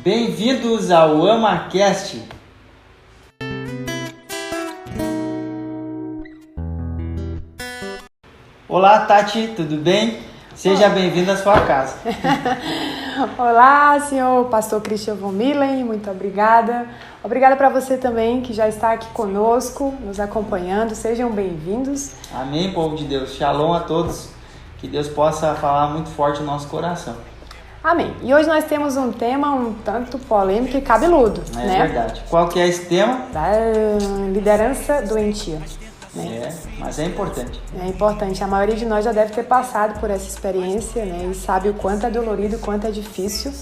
Bem-vindos ao AmaCast. Olá, Tati, tudo bem? Seja bem-vindo à sua casa. Olá, senhor pastor Christian von Millen, muito obrigada. Obrigada para você também que já está aqui conosco, nos acompanhando. Sejam bem-vindos. Amém, povo de Deus. Shalom a todos. Que Deus possa falar muito forte no nosso coração. Amém. E hoje nós temos um tema um tanto polêmico e cabeludo, né? É verdade. Qual que é esse tema? Da liderança doentia. Né? Mas é importante. É importante. A maioria de nós já deve ter passado por essa experiência, né? E sabe o quanto é dolorido, o quanto é difícil.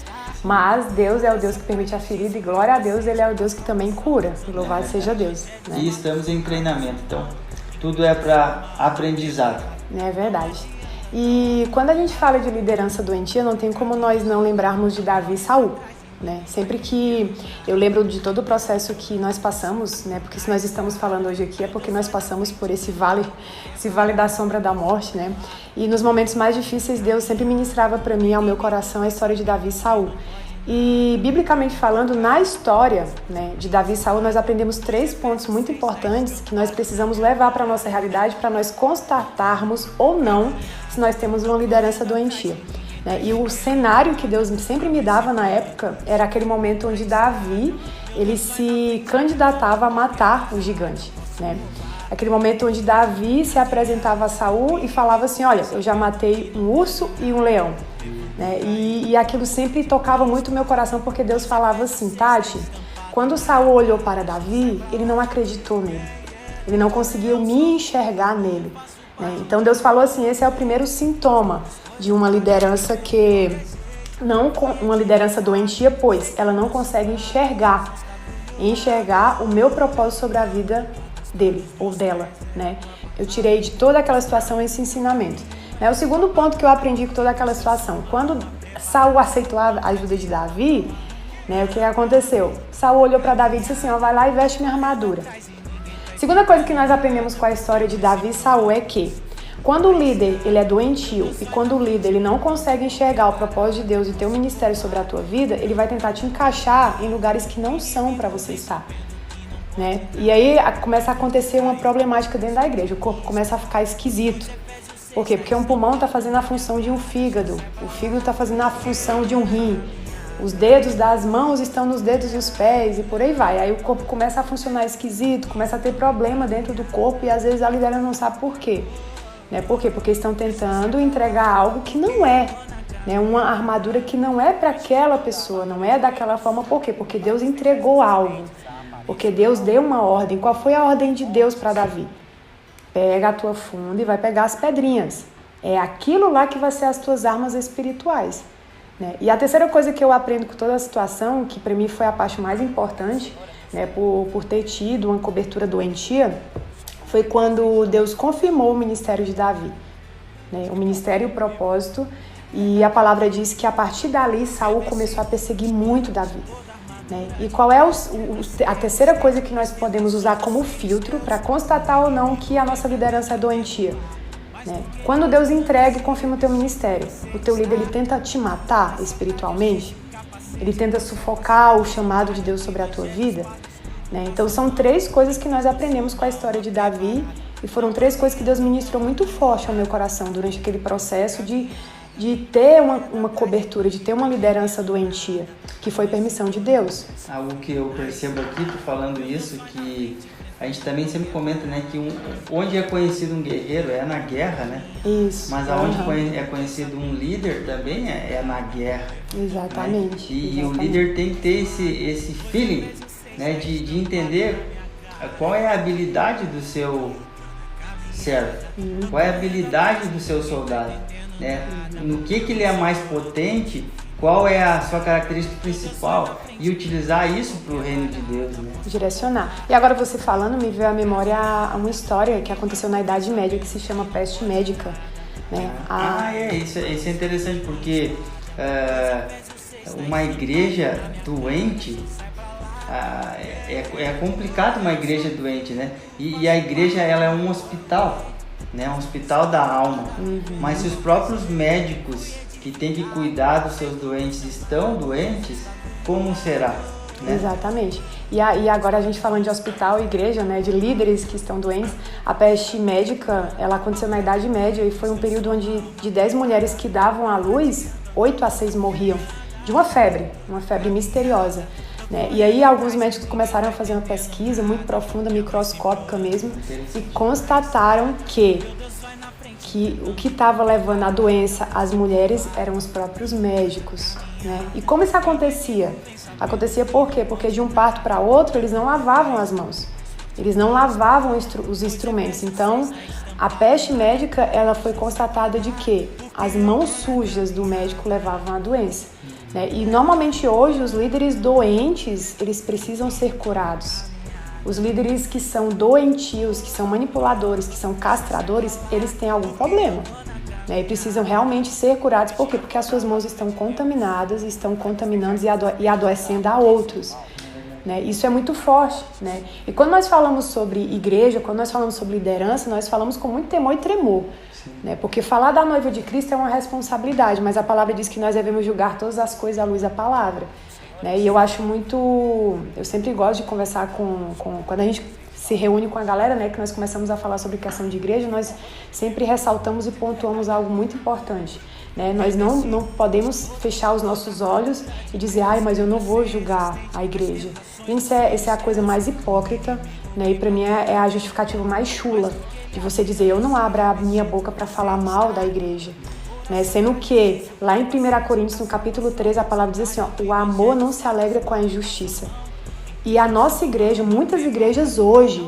Mas Deus é o Deus que permite a ferida e glória a Deus, Ele é o Deus que também cura. Louvado seja Deus. Né? E estamos em treinamento, então tudo é para aprendizado. É verdade. E quando a gente fala de liderança doentia, não tem como nós não lembrarmos de Davi e Saul. Né? Sempre que eu lembro de todo o processo que nós passamos, né? Porque se nós estamos falando hoje aqui é porque nós passamos por esse vale da sombra da morte, né? E nos momentos mais difíceis Deus sempre ministrava para mim, ao meu coração, a história de Davi e Saul. E biblicamente falando, na história, né, de Davi e Saul, nós aprendemos 3 pontos muito importantes que nós precisamos levar para a nossa realidade para nós constatarmos ou não se nós temos uma liderança doentia. E o cenário que Deus sempre me dava na época era aquele momento onde Davi ele se candidatava a matar o gigante. Né? Aquele momento onde Davi se apresentava a Saul e falava assim, olha, eu já matei um urso e um leão. Né? E aquilo sempre tocava muito o meu coração porque Deus falava assim, Tati, quando Saul olhou para Davi, ele não acreditou nele. Ele não conseguiu me enxergar nele. Né? Então Deus falou assim, esse é o primeiro sintoma de uma liderança uma liderança doentia, pois ela não consegue enxergar o meu propósito sobre a vida dele ou dela, né? Eu tirei de toda aquela situação esse ensinamento. O segundo ponto que eu aprendi com toda aquela situação, quando Saul aceitou a ajuda de Davi, né, o que aconteceu? Saul olhou para Davi e disse assim, ó, vai lá e veste minha armadura. Segunda coisa que nós aprendemos com a história de Davi e Saul é que quando o líder ele é doentio e quando o líder ele não consegue enxergar o propósito de Deus e ter um ministério sobre a tua vida, ele vai tentar te encaixar em lugares que não são para você estar. Né? E aí começa a acontecer uma problemática dentro da igreja, o corpo começa a ficar esquisito. Por quê? Porque um pulmão está fazendo a função de um fígado, o fígado está fazendo a função de um rim, os dedos das mãos estão nos dedos dos pés e por aí vai. Aí o corpo começa a funcionar esquisito, começa a ter problema dentro do corpo e às vezes a liderança não sabe por quê. Por quê? Porque estão tentando entregar algo que não é, né? Uma armadura que não é para aquela pessoa, não é daquela forma. Por quê? Porque Deus entregou algo, porque Deus deu uma ordem. Qual foi a ordem de Deus para Davi? Pega a tua funda e vai pegar as pedrinhas. É aquilo lá que vai ser as tuas armas espirituais. Né? E a terceira coisa que eu aprendo com toda a situação, que para mim foi a parte mais importante, né, por ter tido uma cobertura doentia, foi quando Deus confirmou o ministério de Davi, né? O ministério e o propósito, e a palavra diz que a partir dali Saul começou a perseguir muito Davi. Né? E qual é a terceira coisa que nós podemos usar como filtro para constatar ou não que a nossa liderança é doentia? Né? Quando Deus entrega e confirma o teu ministério, o teu líder ele tenta te matar espiritualmente, ele tenta sufocar o chamado de Deus sobre a tua vida. Então são 3 coisas que nós aprendemos com a história de Davi e foram 3 coisas que Deus ministrou muito forte ao meu coração durante aquele processo de ter uma cobertura, de ter uma liderança doentia, que foi permissão de Deus. Algo que eu percebo aqui, tu falando isso, que a gente também sempre comenta, né, que onde é conhecido um guerreiro é na guerra, né? Isso. Mas aonde é conhecido um líder também é na guerra. Exatamente. Né? E exatamente. o líder tem que ter esse feeling, né, de entender qual é a habilidade do seu servo, qual é a habilidade do seu soldado, né? No que ele é mais potente, qual é a sua característica principal e utilizar isso para o reino de Deus. Né? Direcionar. E agora você falando, me veio à memória uma história que aconteceu na Idade Média que se chama peste médica. Né? Isso é interessante porque uma igreja doente, é complicado uma igreja doente, né? E a igreja ela é um hospital, né? Um hospital da alma. Mas se os próprios médicos que têm que cuidar dos seus doentes estão doentes, como será? Né? Exatamente. E agora a gente falando de hospital, igreja, né, de líderes que estão doentes, a peste médica, ela aconteceu na Idade Média e foi um período onde de 10 mulheres que davam à luz, 8 a 6 morriam de uma febre misteriosa. Né? E aí alguns médicos começaram a fazer uma pesquisa muito profunda, microscópica mesmo, e constataram que o que estava levando a doença às mulheres eram os próprios médicos. Né? E como isso acontecia? Acontecia por quê? Porque de um parto para outro eles não lavavam as mãos, eles não lavavam os instrumentos. Então, a peste médica, ela foi constatada de que as mãos sujas do médico levavam a doença. Né? E normalmente hoje os líderes doentes, eles precisam ser curados. Os líderes que são doentios, que são manipuladores, que são castradores, eles têm algum problema. Né? E precisam realmente ser curados. Por quê? Porque as suas mãos estão contaminadas, estão contaminando e adoecendo a outros. Né? Isso é muito forte. Né? E quando nós falamos sobre igreja, quando nós falamos sobre liderança, nós falamos com muito temor e tremor. Né? Porque falar da noiva de Cristo é uma responsabilidade, mas a palavra diz que nós devemos julgar todas as coisas à luz da palavra. Né? E eu acho muito... Eu sempre gosto de conversar quando a gente se reúne com a galera, né, que nós começamos a falar sobre questão de igreja, nós sempre ressaltamos e pontuamos algo muito importante. Né? Nós não podemos fechar os nossos olhos e dizer, mas eu não vou julgar a igreja. Gente, essa é a coisa mais hipócrita, né? E para mim é a justificativa mais chula de você dizer, eu não abro a minha boca para falar mal da igreja. Né? Sendo que, lá em 1 Coríntios, no capítulo 13, a palavra diz assim, o amor não se alegra com a injustiça. E a nossa igreja, muitas igrejas hoje,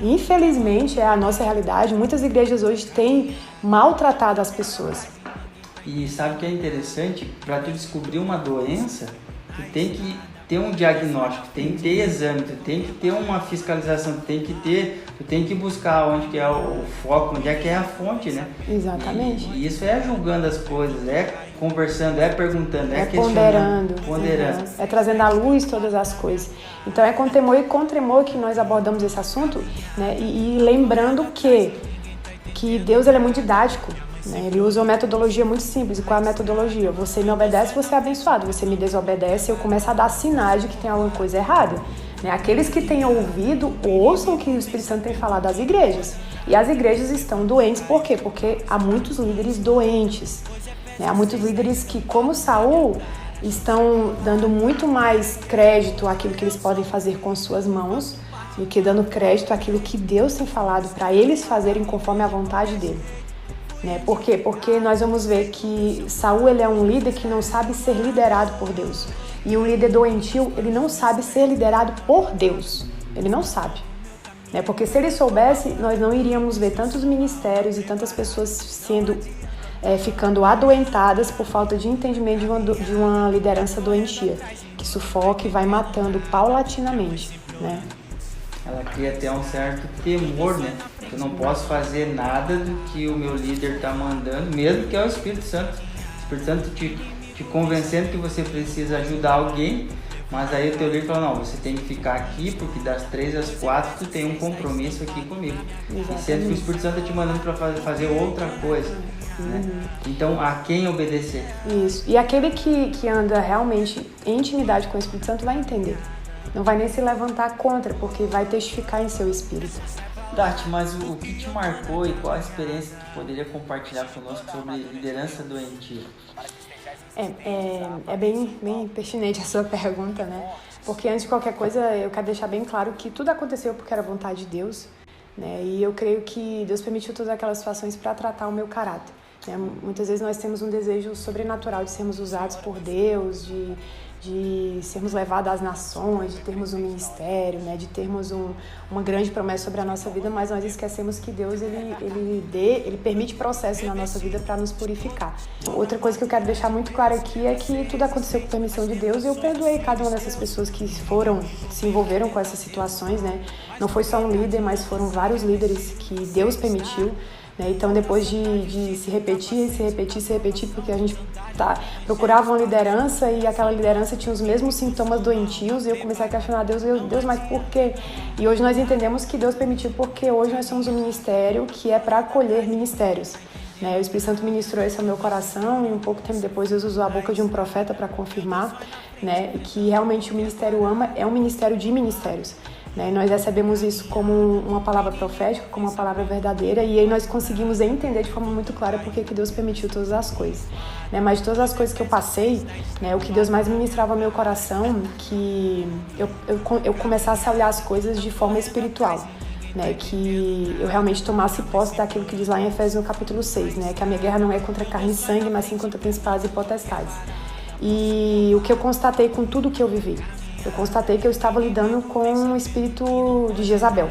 infelizmente é a nossa realidade, muitas igrejas hoje têm maltratado as pessoas. E sabe o que é interessante? Para tu descobrir uma doença, tu tem que ter um diagnóstico, tem que ter exame, tu tem que ter uma fiscalização, tu tem que buscar onde que é o foco, onde é que é a fonte, né? Exatamente. E isso é julgando as coisas, é conversando, é perguntando, é questionando. Ponderando. É trazendo à luz todas as coisas. Então é com temor e com tremor que nós abordamos esse assunto, né? E lembrando que Deus, ele é muito didático. Né? Ele usa uma metodologia muito simples. E qual é a metodologia? Você me obedece, você é abençoado. Você me desobedece, eu começo a dar sinais de que tem alguma coisa errada. Né? Aqueles que têm ouvido, ouçam o que o Espírito Santo tem falado às igrejas. E as igrejas estão doentes, por quê? Porque há muitos líderes doentes. Né? Há muitos líderes que, como Saul, estão dando muito mais crédito àquilo que eles podem fazer com suas mãos do que dando crédito àquilo que Deus tem falado para eles fazerem conforme a vontade dele. Né? Por quê? Porque nós vamos ver que Saul, ele é um líder que não sabe ser liderado por Deus. E um líder doentio, ele não sabe ser liderado por Deus. Ele não sabe. Né? Porque se ele soubesse, nós não iríamos ver tantos ministérios e tantas pessoas ficando adoentadas por falta de entendimento de uma liderança doentia, que sufoca e vai matando paulatinamente. Né? Ela cria até um certo temor, né? Eu não posso fazer nada do que o meu líder está mandando, mesmo que é o Espírito Santo. O Espírito Santo te convencendo que você precisa ajudar alguém, mas aí o teu líder fala, não, você tem que ficar aqui, porque das 3 às 4 tu tem um compromisso aqui comigo. Exatamente. E sendo que o Espírito Santo está te mandando para fazer outra coisa. Né? Então, a quem obedecer? Isso. E aquele que anda realmente em intimidade com o Espírito Santo vai entender. Não vai nem se levantar contra, porque vai testificar em seu espírito. Dati, mas o que te marcou e qual a experiência que tu poderia compartilhar conosco sobre liderança doentia? É bem pertinente a sua pergunta, né? Porque antes de qualquer coisa, eu quero deixar bem claro que tudo aconteceu porque era vontade de Deus, né? E eu creio que Deus permitiu todas aquelas situações para tratar o meu caráter. Né? Muitas vezes nós temos um desejo sobrenatural de sermos usados por Deus, de sermos levados às nações, de termos um ministério, né, de termos uma grande promessa sobre a nossa vida, mas nós esquecemos que Deus ele permite processos na nossa vida para nos purificar. Outra coisa que eu quero deixar muito claro aqui é que tudo aconteceu com permissão de Deus e eu perdoei cada uma dessas pessoas que se envolveram com essas situações, né? Não foi só um líder, mas foram vários líderes que Deus permitiu. Né? Então, depois de se repetir, porque a gente procurava uma liderança e aquela liderança tinha os mesmos sintomas doentios e eu comecei a questionar Deus, mas por quê? E hoje nós entendemos que Deus permitiu porque hoje nós somos um ministério que é para acolher ministérios. Né? O Espírito Santo ministrou isso ao meu coração e um pouco tempo depois Deus usou a boca de um profeta para confirmar né? E que realmente o Ministério AMA é um ministério de ministérios. Né? Nós recebemos isso como uma palavra profética, como uma palavra verdadeira, e aí nós conseguimos entender de forma muito clara por que Deus permitiu todas as coisas. Né? Mas de todas as coisas que eu passei, né, o que Deus mais ministrava ao meu coração, que eu começasse a olhar as coisas de forma espiritual. Né, que eu realmente tomasse posse daquilo que diz lá em Efésios no capítulo 6, né, que a minha guerra não é contra carne e sangue, mas sim contra principados e potestades. E o que eu constatei com tudo que eu vivi? Eu constatei que eu estava lidando com um espírito de Jezabel.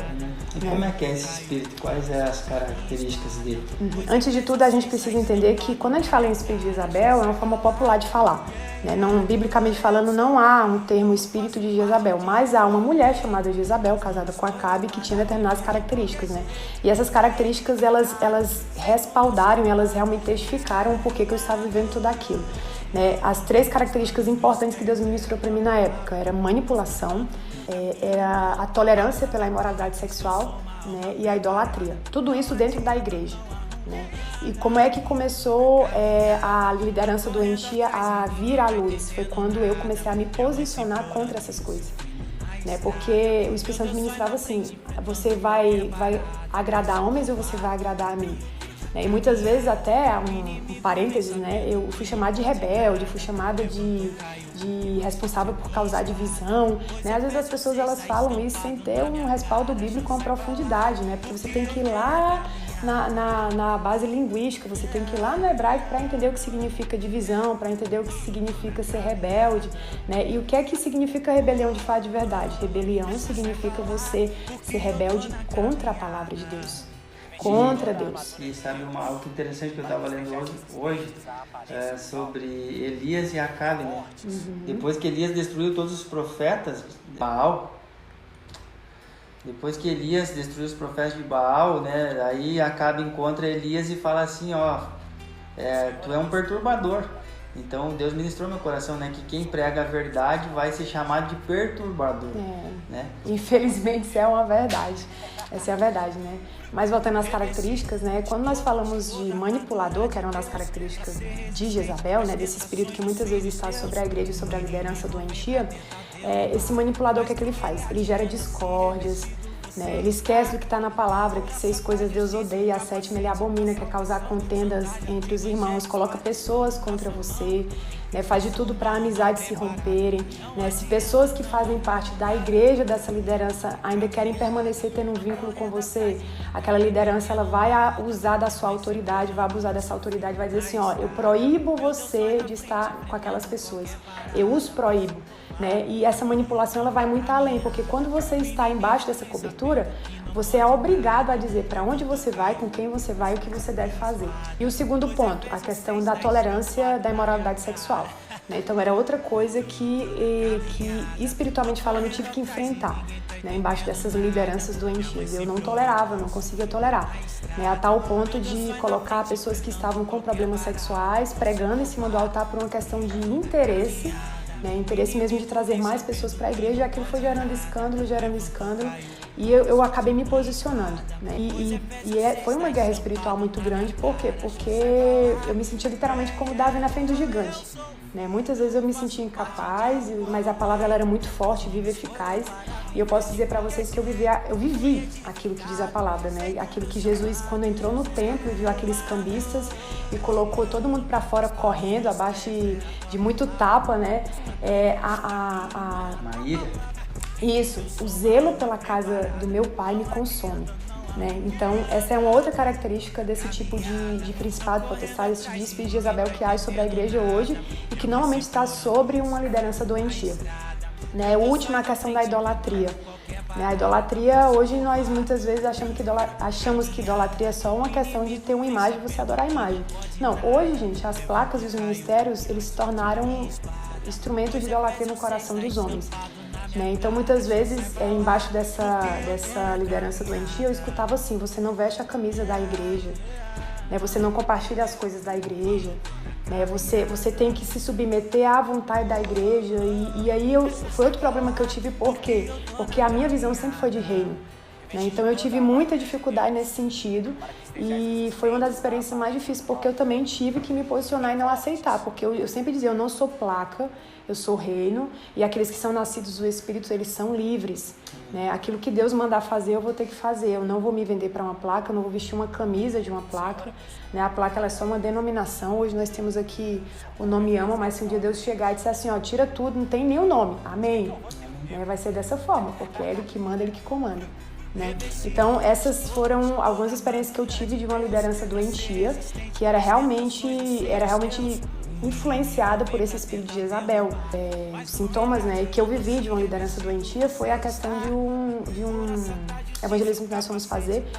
E como é que é esse espírito? Quais são as características dele? Antes de tudo, a gente precisa entender que quando a gente fala em espírito de Jezabel, é uma forma popular de falar. Né? Não, biblicamente falando, não há um termo espírito de Jezabel, mas há uma mulher chamada Jezabel, casada com Acabe, que tinha determinadas características. Né? E essas características, elas respaldaram, elas realmente testificaram o porquê que eu estava vivendo tudo aquilo. Né? As 3 características importantes que Deus ministrou para mim na época era manipulação, era a tolerância pela imoralidade sexual, né? E a idolatria. Tudo isso dentro da igreja. Né? E como é que começou a liderança doentia a vir à luz? Foi quando eu comecei a me posicionar contra essas coisas. Né? Porque o Espírito Santo ministrava assim, você vai agradar homens ou você vai agradar a mim? E muitas vezes até, um parênteses, né, eu fui chamada de rebelde, fui chamada de responsável por causar divisão. Né? Às vezes as pessoas elas falam isso sem ter um respaldo bíblico com profundidade, né? Porque você tem que ir lá na base linguística, você tem que ir lá no hebraico para entender o que significa divisão, para entender o que significa ser rebelde. Né? E o que é que significa rebelião de fato de verdade? Rebelião significa você ser rebelde contra a palavra de Deus. Contra Deus. E sabe algo interessante que eu estava lendo hoje sobre Elias e Acabe, né? Depois que Elias destruiu todos os profetas de Baal, de Baal, né? Aí Acabe encontra Elias e fala assim, tu é um perturbador. Então Deus ministrou no meu coração, né, que quem prega a verdade vai ser chamado de perturbador. Né? Infelizmente isso é uma verdade. Essa é a verdade, né? Mas voltando às características, né? Quando nós falamos de manipulador, que era uma das características de Jezabel, né? Desse espírito que muitas vezes está sobre a igreja e sobre a liderança doentia, esse manipulador, o que é que ele faz? Ele gera discórdias, né? Ele esquece do que está na palavra, que 6 coisas Deus odeia, a 7ª ele abomina, que é causar contendas entre os irmãos, coloca pessoas contra você, né? Faz de tudo para amizades se romperem. Né? Se pessoas que fazem parte da igreja, dessa liderança, ainda querem permanecer tendo um vínculo com você, aquela liderança ela vai usar da sua autoridade, vai abusar dessa autoridade, vai dizer assim, eu proíbo você de estar com aquelas pessoas, eu os proíbo. Né? E essa manipulação ela vai muito além, porque quando você está embaixo dessa cobertura, você é obrigado a dizer para onde você vai, com quem você vai e o que você deve fazer. E o segundo ponto, a questão da tolerância da imoralidade sexual. Né? Então era outra coisa que espiritualmente falando eu tive que enfrentar, né? Embaixo dessas lideranças doentias. Eu não tolerava, não conseguia tolerar, né? A tal ponto de colocar pessoas que estavam com problemas sexuais pregando em cima do altar por uma questão de interesse, né? Interesse mesmo de trazer mais pessoas para a igreja, e aquilo foi gerando escândalo, e eu acabei me posicionando, né? Foi uma guerra espiritual muito grande, por quê? Porque eu me sentia literalmente como Davi na frente do gigante, né? Muitas vezes eu me sentia incapaz, mas a palavra ela era muito forte, viva e eficaz, e eu posso dizer para vocês que eu vivi aquilo que diz a palavra, né? Aquilo que Jesus, quando entrou no templo, viu aqueles cambistas e colocou todo mundo para fora correndo, abaixo de muito tapa, né? Maíra. Isso, o zelo pela casa do meu pai me consome. Né? Então, essa é uma outra característica desse tipo de principado, potestade, esse tipo de espírito de Jezabel que age sobre a igreja hoje e que normalmente está sobre uma liderança doentia. Né? O último é a questão da idolatria. Né? A idolatria, hoje nós muitas vezes achamos que idolatria é só uma questão de ter uma imagem e você adorar a imagem. Não, hoje, gente, as placas e os ministérios, eles se tornaram instrumentos de idolatria no coração dos homens. Né? Então, muitas vezes, embaixo dessa liderança doentia, eu escutava assim, você não veste a camisa da igreja, né? Você não compartilha as coisas da igreja, né? Você tem que se submeter à vontade da igreja. E aí foi outro problema que eu tive, por quê? Porque a minha visão sempre foi de reino. né? Então eu tive muita dificuldade nesse sentido e foi uma das experiências mais difíceis, porque eu também tive que me posicionar e não aceitar, porque eu sempre dizia, eu não sou placa, eu sou reino, e aqueles que são nascidos do Espírito, eles são livres, né? Aquilo que Deus mandar fazer, eu vou ter que fazer. Eu não vou me vender para uma placa, eu não vou vestir uma camisa de uma placa, né? A placa, ela é só uma denominação. Hoje nós temos aqui o nome AMA, mas se um dia Deus chegar e disser assim, ó, tira tudo, não tem nem o nome, amém? Né? Vai ser dessa forma, porque é Ele que manda, Ele que comanda, né? Então essas foram algumas experiências que eu tive de uma liderança doentia, que era realmente influenciada por esse espírito de Jezabel. Os sintomas, né, que eu vivi de uma liderança doentia foi a questão de um evangelismo que nós fomos fazer,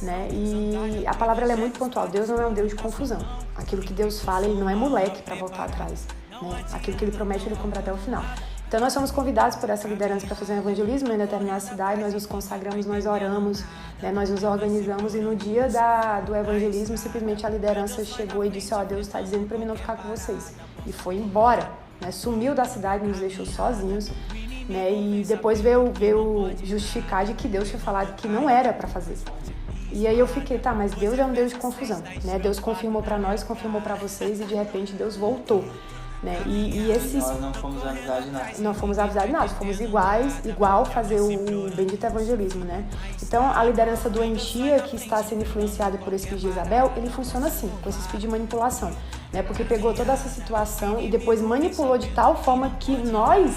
né, e a palavra ela é muito pontual. Deus não é um Deus de confusão. Aquilo que Deus fala, Ele não é moleque para voltar atrás, né? Aquilo que Ele promete, Ele cumpre até o final. Então nós fomos convidados por essa liderança para fazer um evangelismo em determinada cidade, nós nos consagramos, nós oramos, né, nós nos organizamos e no dia do evangelismo simplesmente a liderança chegou e disse, ó, Deus está dizendo para mim não ficar com vocês. E foi embora, né, sumiu da cidade, nos deixou sozinhos, né, e depois veio justificar de que Deus tinha falado que não era para fazer. E aí eu fiquei, tá, mas Deus é um Deus de confusão, né? Deus confirmou para nós, confirmou para vocês e de repente Deus voltou. Né? E esses... Nós não fomos avisados de nada. Não fomos avisados de nada, fomos igual fazer o bendito evangelismo, né? Então, a liderança doentia que está sendo influenciada por esse espírito de Jezabel, ele funciona assim, com esse espírito de manipulação, né? Porque pegou toda essa situação e depois manipulou de tal forma que nós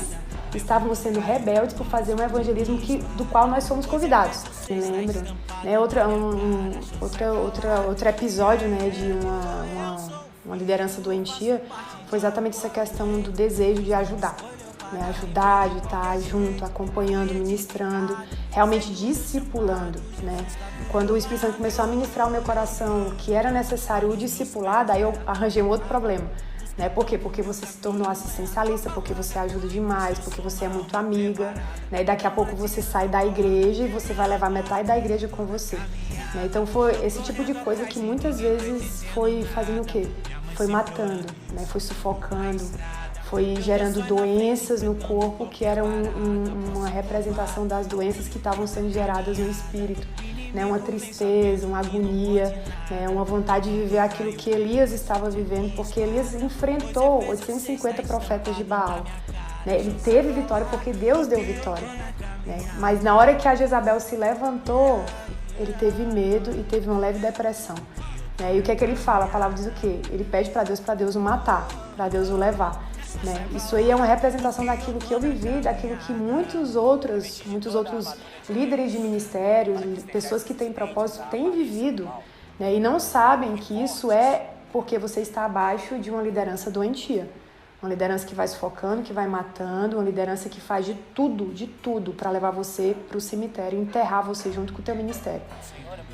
estávamos sendo rebeldes por fazer um evangelismo do qual nós fomos convidados. Lembra? Né? Outro episódio, né, de uma liderança doentia foi exatamente essa questão do desejo de ajudar, né? Ajudar, de estar junto, acompanhando, ministrando, realmente discipulando, né? Quando o Espírito Santo começou a ministrar o meu coração que era necessário o discipulado, aí eu arranjei um outro problema, né? Por quê? Porque você se tornou assistencialista, porque você ajuda demais, porque você é muito amiga, né? E daqui a pouco você sai da igreja e você vai levar metade da igreja com você, né? Então foi esse tipo de coisa que muitas vezes foi fazendo o quê? Foi matando, né? Foi sufocando, foi gerando doenças no corpo que eram uma representação das doenças que estavam sendo geradas no espírito, né? Uma tristeza, uma agonia, né? Uma vontade de viver aquilo que Elias estava vivendo, porque Elias enfrentou 850 profetas de Baal, né? Ele teve vitória porque Deus deu vitória, né? Mas na hora que a Jezabel se levantou, ele teve medo e teve uma leve depressão. E o que é que ele fala? A palavra diz o quê? Ele pede para Deus o matar, para Deus o levar. Né? Isso aí é uma representação daquilo que eu vivi, daquilo que muitos outros líderes de ministérios, pessoas que têm propósito, têm vivido, né? E não sabem que isso é porque você está abaixo de uma liderança doentia. Uma liderança que vai sufocando, que vai matando, uma liderança que faz de tudo para levar você para o cemitério, enterrar você junto com o teu ministério,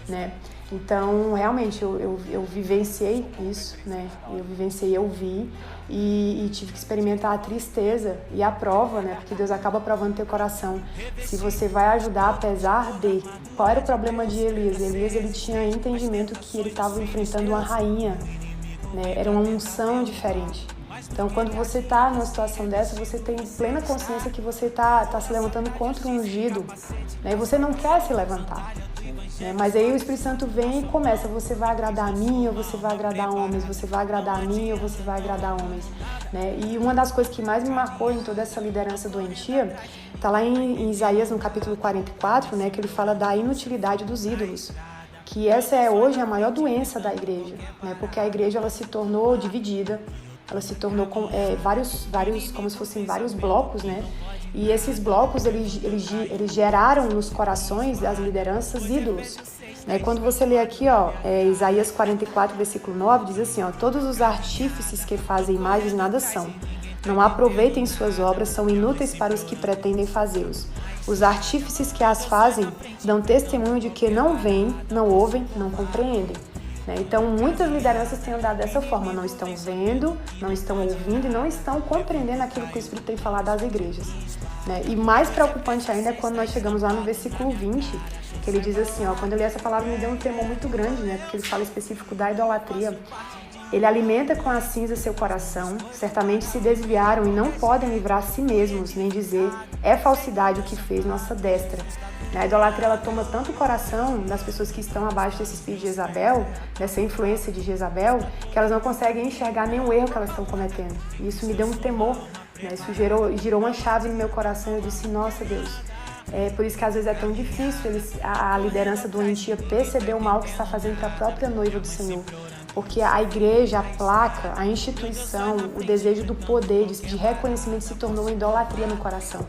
né? Então, realmente, eu vivenciei isso, né? Eu vi e tive que experimentar a tristeza e a prova, né? Porque Deus acaba provando teu coração. Se você vai ajudar apesar de... Qual era o problema de Elias? Elias, ele tinha entendimento que ele estava enfrentando uma rainha, né? Era uma unção diferente. Então, quando você está numa situação dessa, você tem plena consciência que você está se levantando contra o ungido, né? E você não quer se levantar, né? Mas aí o Espírito Santo vem e começa, você vai agradar a mim ou você vai agradar homens, você vai agradar a mim ou você vai agradar homens, né? E uma das coisas que mais me marcou em toda essa liderança doentia, está lá em Isaías, no capítulo 44, né? Que ele fala da inutilidade dos ídolos. Que essa é hoje a maior doença da igreja, né? Porque a igreja ela se tornou dividida, ela se tornou com vários, como se fossem vários blocos, né? E esses blocos, eles geraram nos corações das lideranças ídolos, né? Quando você lê aqui, ó, Isaías 44, versículo 9, diz assim, ó, todos os artífices que fazem imagens nada são. Não aproveitem suas obras, são inúteis para os que pretendem fazê-los. Os artífices que as fazem dão testemunho de que não veem, não ouvem, não compreendem. Então, muitas lideranças têm andado dessa forma, não estão vendo, não estão ouvindo e não estão compreendendo aquilo que o Espírito tem falado às igrejas. E mais preocupante ainda é quando nós chegamos lá no versículo 20, que ele diz assim, ó, quando eu li essa palavra me deu um temor muito grande, né, porque ele fala específico da idolatria, Ele alimenta com a cinza seu coração, certamente se desviaram e não podem livrar a si mesmos, nem dizer, é falsidade o que fez nossa destra. A idolatria, ela toma tanto o coração das pessoas que estão abaixo desse espírito de Jezabel, dessa influência de Jezabel, que elas não conseguem enxergar nenhum erro que elas estão cometendo. E isso me deu um temor, né? Isso girou uma chave no meu coração e eu disse, nossa Deus, é por isso que às vezes é tão difícil a liderança doentia perceber o mal que está fazendo para a própria noiva do Senhor. Porque a igreja, a placa, a instituição, o desejo do poder, de reconhecimento se tornou uma idolatria no coração,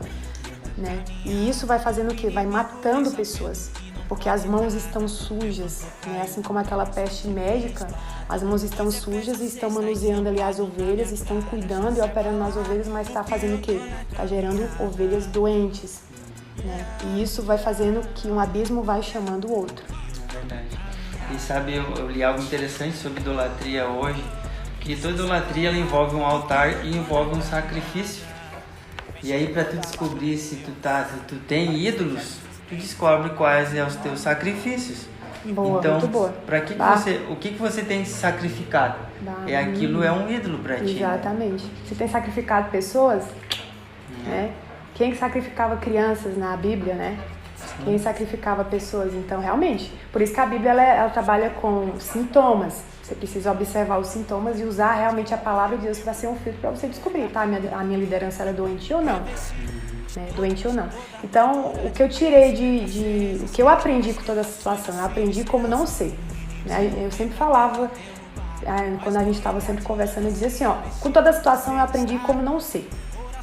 né? E isso vai fazendo o quê? Vai matando pessoas, porque as mãos estão sujas, né? Assim como aquela peste médica, as mãos estão sujas e estão manuseando ali as ovelhas, estão cuidando e operando nas ovelhas, mas está fazendo o quê? Está gerando ovelhas doentes, né? E isso vai fazendo que um abismo vai chamando o outro. É verdade. E sabe, eu li algo interessante sobre idolatria hoje, que toda idolatria ela envolve um altar e envolve um sacrifício. E aí para tu descobrir se tu tem ídolos, tu descobre quais são os teus sacrifícios. Boa, então, muito boa. O que você tem sacrificado? Aquilo é um ídolo para ti. Exatamente. Você tem sacrificado pessoas, né? Quem sacrificava crianças na Bíblia, né? Quem sacrificava pessoas, então realmente, por isso que a Bíblia ela trabalha com sintomas. Você precisa observar os sintomas e usar realmente a palavra de Deus para ser um filtro para você descobrir, tá? A minha liderança era doente ou não, né? Doente ou não. Então, o que eu tirei o que eu aprendi com toda essa situação, eu aprendi como não ser, né? Eu sempre falava, quando a gente estava sempre conversando, eu dizia assim, ó, com toda a situação eu aprendi como não ser,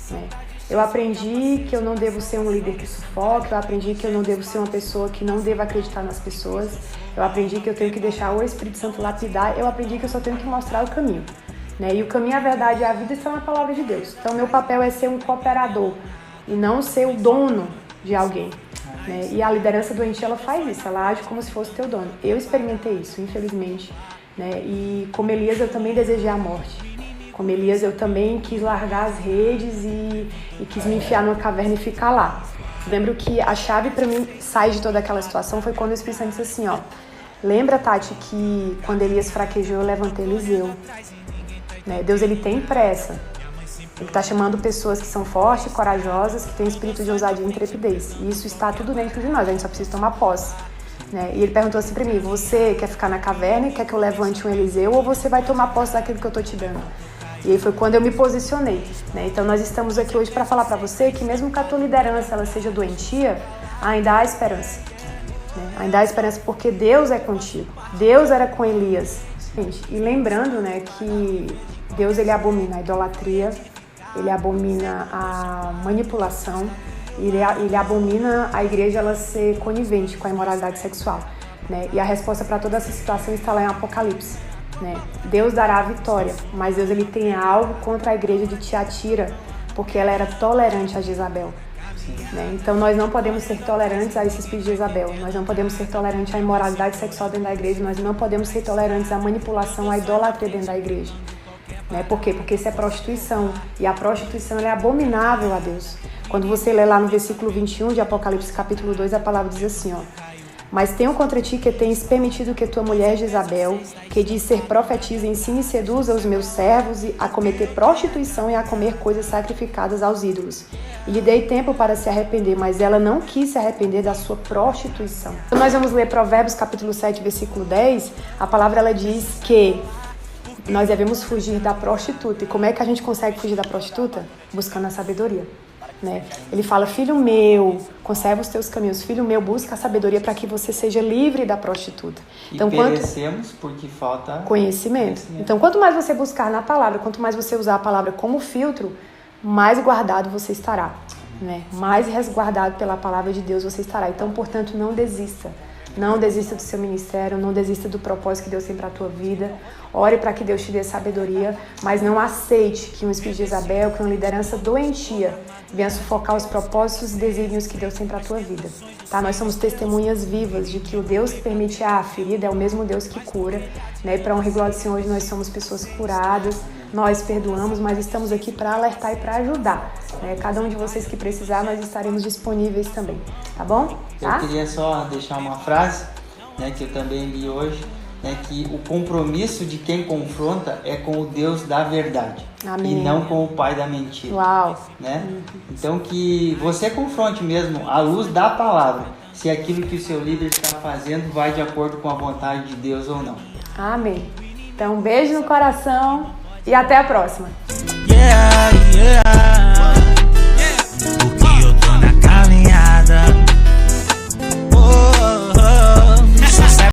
né? Eu aprendi que eu não devo ser um líder que sufoca, eu aprendi que eu não devo ser uma pessoa que não deva acreditar nas pessoas, eu aprendi que eu tenho que deixar o Espírito Santo lapidar, eu aprendi que eu só tenho que mostrar o caminho, né? E o caminho, a verdade e a vida estão na palavra de Deus. Então, meu papel é ser um cooperador e não ser o dono de alguém, né? E a liderança doentia, ela faz isso, ela age como se fosse teu dono. Eu experimentei isso, infelizmente, né? E como Elias, eu também desejei a morte. Como Elias, eu também quis largar as redes e quis me enfiar numa caverna e ficar lá. Lembro que a chave para mim sair de toda aquela situação foi quando o Espírito Santo disse assim, ó, lembra, Tati, que quando Elias fraquejou, eu levantei Eliseu, né? Deus, ele tem pressa. Ele está chamando pessoas que são fortes, corajosas, que têm espírito de ousadia e intrepidez. E isso está tudo dentro de nós, a gente só precisa tomar posse, né? E ele perguntou assim para mim, você quer ficar na caverna e quer que eu levante um Eliseu ou você vai tomar posse daquilo que eu estou te dando? E aí foi quando eu me posicionei, né? Então nós estamos aqui hoje para falar para você que mesmo que a tua liderança ela seja doentia, ainda há esperança, né? Ainda há esperança porque Deus é contigo. Deus era com Elias. Gente, e lembrando, né, que Deus, ele abomina a idolatria, ele abomina a manipulação, ele abomina a igreja ela ser conivente com a imoralidade sexual, né? E a resposta para toda essa situação está lá em Apocalipse, né? Deus dará a vitória, mas Deus, ele tem algo contra a igreja de Tiatira, porque ela era tolerante a Jezabel, né? Então nós não podemos ser tolerantes a esse espírito de Jezabel, nós não podemos ser tolerantes à imoralidade sexual dentro da igreja, nós não podemos ser tolerantes à manipulação, à idolatria dentro da igreja, né? Por quê? Porque isso é prostituição, e a prostituição ela é abominável a Deus. Quando você lê lá no versículo 21 de Apocalipse capítulo 2, a palavra diz assim, ó, mas tenho contra ti que tens permitido que tua mulher Jezabel, que diz ser profetiza, ensine e seduza os meus servos a cometer prostituição e a comer coisas sacrificadas aos ídolos. E lhe dei tempo para se arrepender, mas ela não quis se arrepender da sua prostituição. Então nós vamos ler Provérbios capítulo 7, versículo 10. A palavra ela diz que nós devemos fugir da prostituta. E como é que a gente consegue fugir da prostituta? Buscando a sabedoria, né? Ele fala, filho meu, conserva os teus caminhos. Filho meu, busca a sabedoria para que você seja livre da prostituta. Então, perecemos porque falta conhecimento. Então, quanto mais você buscar na palavra, quanto mais você usar a palavra como filtro, mais guardado você estará, né? Mais resguardado pela palavra de Deus você estará. Então, portanto, não desista. Não desista do seu ministério, não desista do propósito que Deus tem para a tua vida. Ore para que Deus te dê sabedoria, mas não aceite que um espírito de Jezabel, que uma liderança doentia venha sufocar os propósitos e desígnios que Deus tem para a tua vida. Tá? Nós somos testemunhas vivas de que o Deus que permite a ferida é o mesmo Deus que cura, né? E para honra e glória do Senhor, hoje nós somos pessoas curadas, nós perdoamos, mas estamos aqui para alertar e para ajudar, né? Cada um de vocês que precisar, nós estaremos disponíveis também, tá bom? Tá? Eu queria só deixar uma frase, né, que eu também li hoje, né, que o compromisso de quem confronta é com o Deus da verdade. Amém. E não com o pai da mentira. Uau! Né? Então que você confronte mesmo à luz da palavra se aquilo que o seu líder está fazendo vai de acordo com a vontade de Deus ou não. Amém. Então, um beijo no coração e até a próxima. Yeah, yeah.